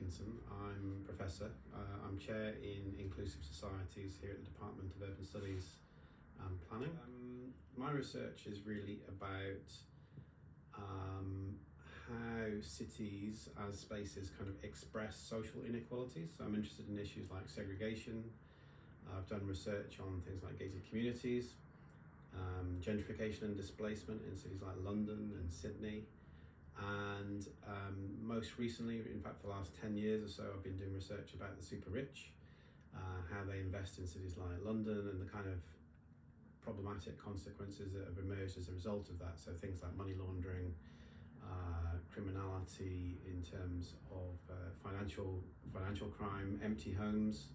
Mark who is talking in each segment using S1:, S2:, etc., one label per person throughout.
S1: Atkinson. I'm a professor. I'm chair in Inclusive Societies here at the Department of Urban Studies and Planning. My research is really about how cities as spaces kind of express social inequalities. So I'm interested in issues like segregation. I've done research on things like gated communities, gentrification and displacement in cities like London and Sydney. And most recently, in fact for the last 10 years or so, I've been doing research about the super rich, how they invest in cities like London and the kind of problematic consequences that have emerged as a result of that. So things like money laundering, criminality in terms of financial crime, empty homes.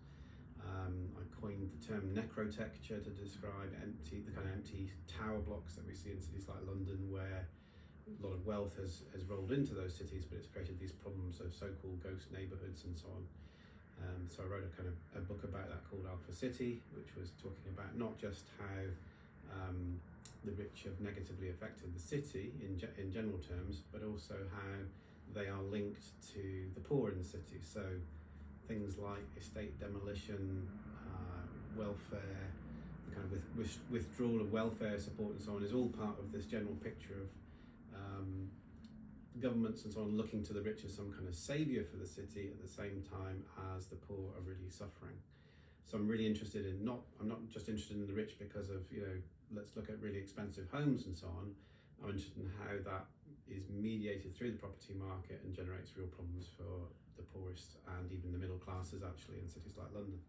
S1: I coined the term necrotecture to describe the kind of empty tower blocks that we see in cities like London, where a lot of wealth has rolled into those cities, but it's created these problems of so-called ghost neighbourhoods and so on. So I wrote a book about that called Alpha City, which was talking about not just how the rich have negatively affected the city in general terms, but also how they are linked to the poor in the city. So things like estate demolition, welfare, the kind of withdrawal of welfare support and so on is all part of this general picture of governments and so on looking to the rich as some kind of saviour for the city at the same time as the poor are really suffering. So I'm really interested in I'm not just interested in the rich because of, let's look at really expensive homes and so on. I'm interested in how that is mediated through the property market and generates real problems for the poorest and even the middle classes actually in cities like London.